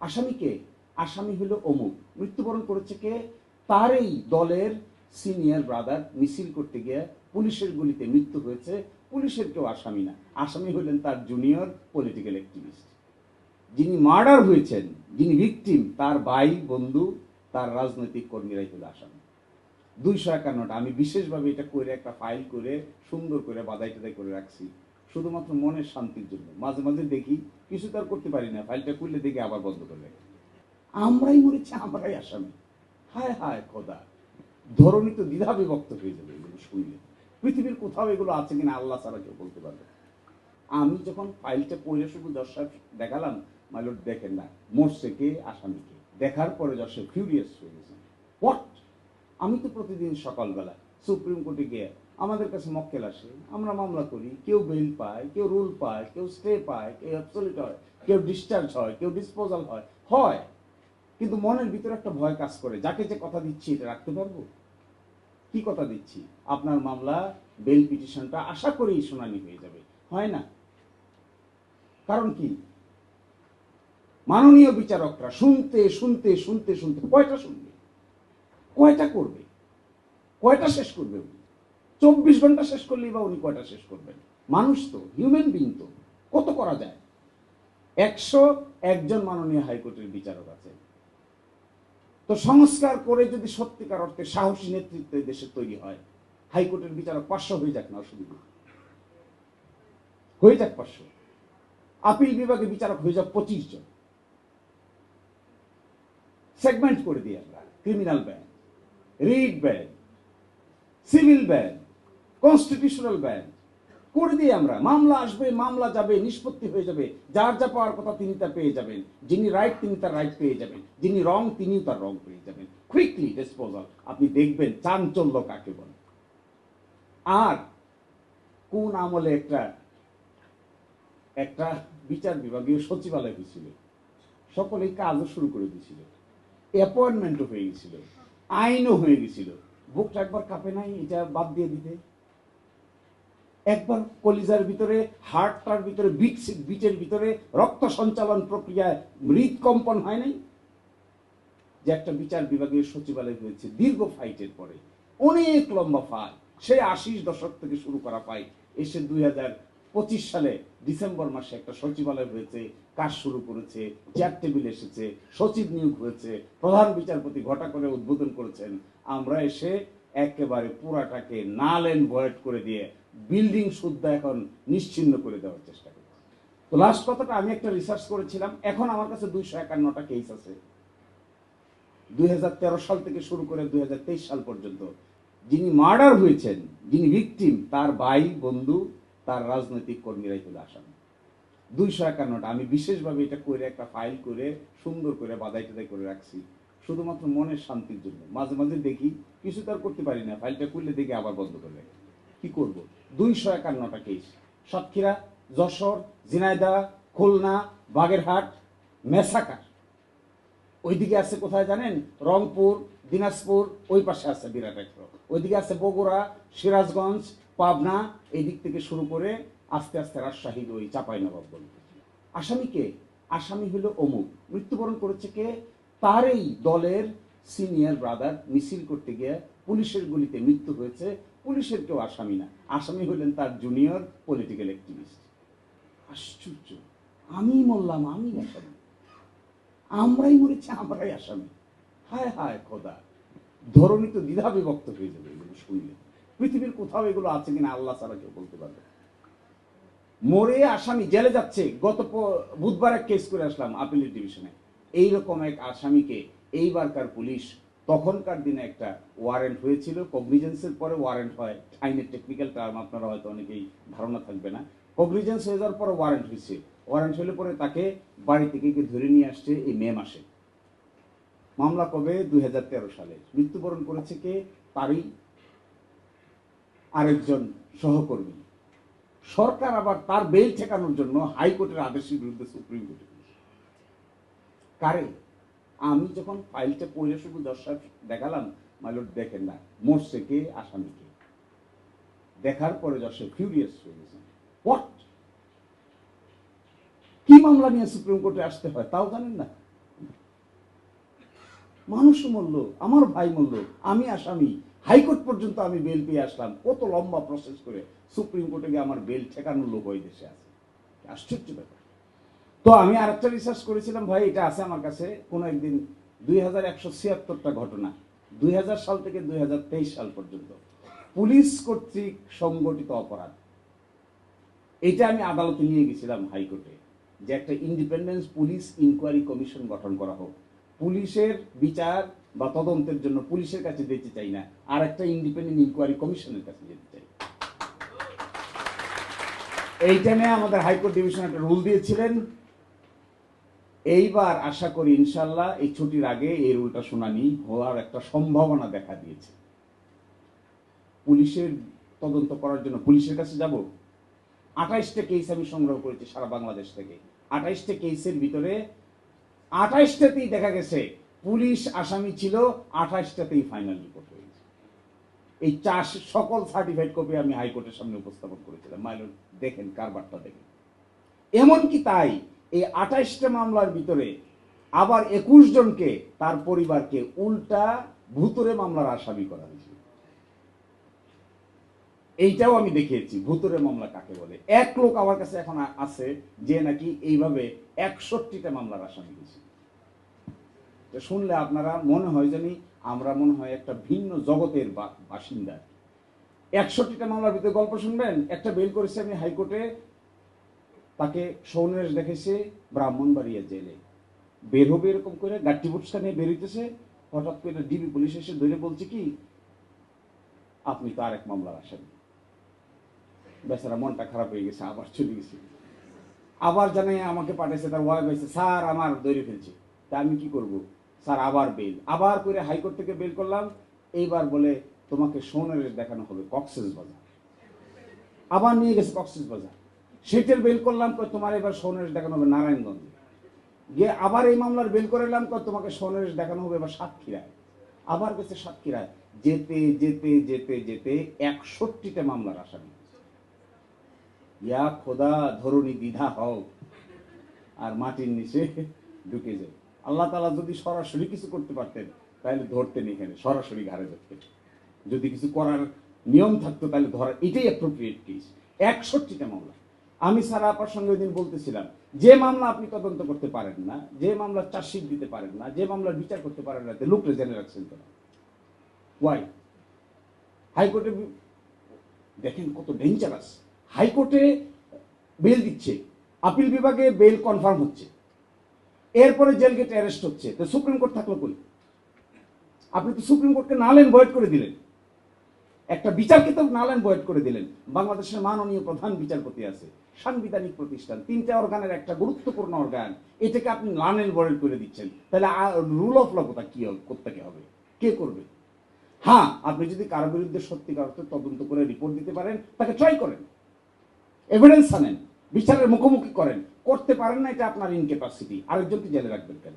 আসামি কে? আসামি হলো অমুক, মৃত্যুবরণ করেছে কে? তারই দলের সিনিয়র ব্রাদার মিছিল করতে গিয়ে পুলিশের গুলিতে মৃত্যু হয়েছে, পুলিশের কেউ আসামি না, আসামি হলেন তার জুনিয়র পলিটিক্যাল অ্যাক্টিভিস্ট। যিনি মার্ডার হয়েছেন, যিনি ভিকটিম, তার ভাই বন্ধু, তার রাজনৈতিক কর্মীরাই হলো আসামি। 251টা আমি বিশেষভাবে এটা করে একটা ফাইল করে সুন্দর করে বাদাই টাদাই করে রাখছি শুধুমাত্র মনের শান্তির জন্য। মাঝে মাঝে দেখি কিছু তার করতে পারি না, ফাইলটা খুললে দেখি আবার বন্ধ করে রাখি। আমরাই মরেছি, আমরাই আসামি। হায় হায় খোদা, ধরনী তো দ্বিধা বিভক্ত হয়ে যাবে এগুলো শুনলে। পৃথিবীর কোথাও এগুলো আছে কিনা আল্লাহ ছাড়া কেউ বলতে পারবে। আমি যখন ফাইলটা পড়ে শুধু দর্শক দেখালাম, মাইলট দেখেন না মরছে কে, আসামিকে দেখার পরে দর্শক ফিউরিয়াস হয়ে গেছে। হোয়াট? আমি তো প্রতিদিন সকালবেলা সুপ্রিম কোর্টে গিয়ে আমাদের কাছে মক্কেল আসে, আমরা মামলা করি, কেউ বেল পায়, কেউ রুল পায়, কেউ স্টে পায়, কেউ অ্যাবসলিউট হয়, কেউ ডিসচার্জ হয়, কেউ ডিসপোজাল হয় হয় কিন্তু মনের ভিতরে একটা ভয় কাজ করে, যাকে যে কথা দিচ্ছি এটা রাখতে পারবো? কি কথা দিচ্ছি? আপনার মামলা বেল পিটিশনটা আশা করেই শুনানি হয়ে যাবে, হয় না। কারণ কি? মাননীয় বিচারকরা শুনতে শুনতে শুনতে শুনতে কয়টা শুনবে, কয়টা করবে, কয়টা শেষ করবে? 24 ঘন্টা শেষ করলেই বা উনি কয়টা শেষ করবেন? মানুষ তো, হিউম্যান বিং তো, কত করা যায়? 101 জন মাননীয় হাইকোর্টের বিচারক আছে। তো সংস্কার করে যদি সত্যিকার অর্থে সাহসী নেতৃত্ব দেশে তৈরি হয়, হাইকোর্টের বিচারক 500 হয়ে যাক না, অসুবিধা হয়ে যাক 500। আপিল বিভাগে বিচারক হয়ে যাক 25 জন। সেগমেন্ট করে দিই আমরা, criminal bench, writ bench, civil bench, constitutional bench করে দিয়ে আমরা মামলা আসবে, মামলা যাবে, নিষ্পত্তি হয়ে যাবে, যার যা পাওয়ার কথা তিনি তা পেয়ে যাবেন, যিনি রাইট তিনি তার রাইট পেয়ে যাবেন, যিনি রং তিনিও তার রং পেয়ে যাবেন, কুইকলি ডিসপোজাল। আপনি দেখবেন চাঞ্চল্য কাকে বলে। আর কোন আমলে একটা একটা বিচার বিভাগীয় সচিবালয় হয়েছিল, সকলেই কাজও শুরু করে দিয়েছিল, অ্যাপয়েন্টমেন্টও হয়ে গেছিল, আইনও হয়ে গেছিল, বুকটা একবার কাঁপে নাই এটা বাদ দিয়ে দিতে? একবার কলিজার ভিতরে, হার্টটার ভিতরে, বিটের ভিতরে রক্ত সঞ্চালন প্রক্রিয়ায় হৃদকম্পন হয় নাই? যে একটা বিচার বিভাগীয় সচিবালয় হয়েছে দীর্ঘ ফাইটের পরে, অনেক লম্বা ফাইট, সে 80 দশক থেকে শুরু করা ফাইট এসে 2025 সালে ডিসেম্বর মাসে একটা সচিবালয় হয়েছে, কাজ শুরু করেছে, চেয়ার টেবিল এসেছে, সচিব নিয়োগ হয়েছে, প্রধান বিচারপতি ঘটা করে উদ্বোধন করেছেন। আমরা এসে একেবারে পুরাটাকে নাল এন্ড ভয়েড করে দিয়ে বিল্ডিং সুদ্ধা এখন নিশ্চিহ্ন করে দেওয়ার চেষ্টা করি। তো লাস্ট কথাটা আমি একটা রিসার্চ করেছিলাম, এখন আমার কাছে 251টা কেস আছে 2013 সাল থেকে শুরু করে 2023 সাল পর্যন্ত। যিনি মার্ডার হয়েছেন, যিনি ভিকটিম, তার ভাই বন্ধু, তার রাজনৈতিক কর্মীরাই হলো আসামি। 251টা আমি বিশেষভাবে এটা করে একটা ফাইল করে সুন্দর করে বাদাই টাদাই করে রাখছি শুধুমাত্র মনের শান্তির জন্য। মাঝে মাঝে দেখি কিছু তার করতে পারি না, ফাইলটা খুললে দেখি আবার বন্ধ করে রাখি। কি করব? 251টা কেস, সাতক্ষীরা, যশোর, ঝিনাইদহ, খুলনা, বাগেরহাট, মেসাকার। ওইদিকে আছে কোথায় জানেন? রংপুর, দিনাজপুর, ওই পাশে আছে বিরাট একটা, ওইদিকে আছে বগুড়া, সিরাজগঞ্জ, পাবনা, এই দিক থেকে শুরু করে আস্তে আস্তে রাজশাহীর ওই চাঁপাইনবাবগঞ্জ। আসামি কে? আসামি হলো অমুক, মৃত্যুবরণ করেছে কে? তারই দলের সিনিয়র ব্রাদার মিছিল করতে গিয়ে পুলিশের গুলিতে মৃত্যু হয়েছে, পুলিশের কেউ আসামি না, আসামি হলেন তার জুনিয়র পলিটিক্যাল অ্যাক্টিভিস্ট। আশ্চর্য, আমি মরলাম, আমি আসামি, আমরাই মরেছি, আমরাই আসামি। হায় হায় খোদা, ধরনী তো দ্বিধা বিভক্ত হয়ে যাবে এগুলো শুনলে। পৃথিবীর কোথাও এগুলো আছে কিনা আল্লাহ ছাড়া কেউ বলতে পারবে। মরে আসামি জেলে যাচ্ছে। গত বুধবার এক কেস করে আসলাম আপিলের ডিভিশনে, এইরকম এক আসামিকে এইবারকার পুলিশ, তখনকার দিনে একটা ওয়ারেন্ট হয়েছিল, কগনিজেন্সের পরে ওয়ারেন্ট হয়, আইনের টেকনিক্যাল টার্ম আপনারা হয়তো অনেকেই ধারণা থাকবে না। কগনিজেন্স হয়ে যাওয়ার পরে ওয়ারেন্ট হয়েছে, ওয়ারেন্ট হলে পরে তাকে বাড়ি থেকে ধরে নিয়ে আসছে এই মে মাসে। মামলা কবে? 2013 সালে। মৃত্যুবরণ করেছে কে? তারই আরেকজন সহকর্মী। সরকার আবার তার বেল ঠেকানোর জন্য হাইকোর্টের আদেশের বিরুদ্ধে সুপ্রিম কোর্টে। কারে? আমি যখন ফাইলটা পড়ে শুধু দর্শক দেখালাম, মাইলট দেখেন না মরছে কে, আসামিকে দেখার পরে দর্শক ফিউরিয়াস হয়ে গেছে। হোয়াট? কি মামলা নিয়ে সুপ্রিম কোর্টে আসতে হয় তাও জানেন না? মানুষ মরল, আমার ভাই মরল, আমি আসামি, হাইকোর্ট পর্যন্ত আমি বেল পেয়ে আসলাম, কত লম্বা প্রসেস করে সুপ্রিম কোর্টে গিয়ে আমার বেল ঠেকানোর লোক ওই দেশে আছে। আশ্চর্য ব্যাপার। তো আমি আরেকটা রিসার্চ করেছিলাম ভাই, এটা আছে আমার কাছে কোনো একদিন, 2176টা ঘটনা 2000 সাল থেকে 2023 সাল পর্যন্ত পুলিশ কর্তৃক সংগঠিত অপরাধ। এটা আমি আদালতে নিয়ে গেছিলাম হাইকোর্টে, যে একটা ইন্ডিপেন্ডেন্স পুলিশ ইনকোয়ারি কমিশন গঠন করা হোক। পুলিশের বিচার বা তদন্তের জন্য পুলিশের কাছে যেতে চাই না, আর একটা ইন্ডিপেন্ডেন্ট ইনকোয়ারি কমিশনের কাছে যেতে চাই। এইটা নিয়ে আমাদের হাইকোর্ট ডিভিশন একটা রুল দিয়েছিলেন। এইবার আশা করি ইনশাল্লাহ এই ছুটির আগে এই রুলটা শুনানি হওয়ার একটা সম্ভাবনা দেখা দিয়েছে। পুলিশের তদন্ত করার জন্য পুলিশের কাছে যাব। 28টা কেস আমি সংগ্রহ করেছি সারা বাংলাদেশ থেকে। 28টা কেসের ভিতরে 28টাতেই দেখা গেছে পুলিশ আসামি ছিল, 28টাতেই ফাইনাল রিপোর্ট হয়েছে। এই সকল সার্টিফাইড কপি আমি হাইকোর্টের সামনে উপস্থাপন করেছিলাম। মাইলর দেখেন, কারবারটা দেখেন। এমনকি তাই এই 28টা মামলার ভিতরে আবার 21 জনকে, তার পরিবারকে উল্টা ভুতুরে মামলার আসামি করা হয়েছে। এইটাও আমি দেখিয়েছি ভুতুরে মামলা কাকে বলে। এক লোক আমার কাছে এখন আছে যে নাকি এইভাবে 61টা মামলার আসামি হয়েছে। শুনলে আপনারা মনে হয় জানি আমরা মনে হয় একটা ভিন্ন জগতের বাসিন্দা। 61টা মামলার ভিতরে গল্প শুনবেন। একটা বেল করেছে আমি হাইকোর্টে, তাকে সৌনেশ দেখেছে ব্রাহ্মণবাড়িয়া জেলে। বের হবে এরকম করে গাট্টি বুটসা নিয়ে বেরোইতেছে, হঠাৎ করে ডিবি পুলিশ এসে ধরে বলছে কি, আপনি তো আরেক মামলার আসামি। বেচারা মনটা খারাপ হয়ে গেছে, আবার চলে গেছে। আবার জানে আমাকে পাঠাইছে, তার ওয়াইফ হয়েছে, স্যার আমার ধরে ফেলছে। তা আমি কি করব স্যার, আবার বেল। আবার করে হাইকোর্ট থেকে বেল করলাম। এইবার বলে তোমাকে সৌনেশ দেখানো হবে কক্সেস বাজার। আবার নিয়ে গেছে কক্সেস বাজার। সেটের বেল করলাম, তোমার এবার সৌনেশ দেখানো হবে নারায়ণগঞ্জে। গিয়ে আবার এই মামলার বেল করে এলাম, তোমাকে সৌনেশ দেখানো হবে এবার সাতক্ষীরায়। আবার গেছে সাতক্ষীরায়। যেতে যেতে যেতে যেতে 61টা মামলার আসামি। ইয়া খোদা, ধরুনি দ্বিধা হও আর মাটির নিচে ঢুকে যায়। আল্লাহ তাআলা যদি সরাসরি কিছু করতে পারতেন তাহলে ধরতেন, এখানে সরাসরি ঘাড়ে ধরতেন। যদি কিছু করার নিয়ম থাকতো তাহলে ধরা, এটাই অ্যাপ্রোপ্রিয়েট কেস। 61টা মামলা। আমি সারা আপার সঙ্গে ওই দিন বলতেছিলাম, যে মামলা আপনি তদন্ত করতে পারেন না, যে মামলার চার্জশিট দিতে পারেন না, যে মামলার বিচার করতে পারেন না, লোকরে জেনে রাখছেন তো। ওয়াই? হাইকোর্টে দেখেন কত ডেঞ্জারাস। হাইকোর্টে বেল দিচ্ছে, আপিল বিভাগে বেল কনফার্ম হচ্ছে, এরপরে জেল গেটে অ্যারেস্ট হচ্ছে। তো সুপ্রিম কোর্ট থাকলো কই? আপনি তো সুপ্রিম কোর্টকে নাল এন্ড ভয়েড করে দিলেন, একটা বিচারকে তো নাল এন্ড ভয়েড করে দিলেন। বাংলাদেশের মাননীয় প্রধান বিচারপতি আছে, সাংবিধানিক প্রতিষ্ঠান, 3টা অর্গানের একটা গুরুত্বপূর্ণ অর্গান, এটাকে আপনি নাল এন্ড ভয়েড করে দিচ্ছেন। তাহলে রুল অফ ল কোথা কি কোত্থেকে হবে, কে করবে? হ্যাঁ, আপনি যদি কারো বিরুদ্ধে সত্যিকার অর্থে তদন্ত করে রিপোর্ট দিতে পারেন, তাকে ট্রাই করেন, এভিডেন্স আনেন, বিচারের মুখোমুখি করেন। করতে পারেন না, এটা আপনার ইনক্যাপাসিটি, আরেকজনকে জেলে রাখবেন কেন?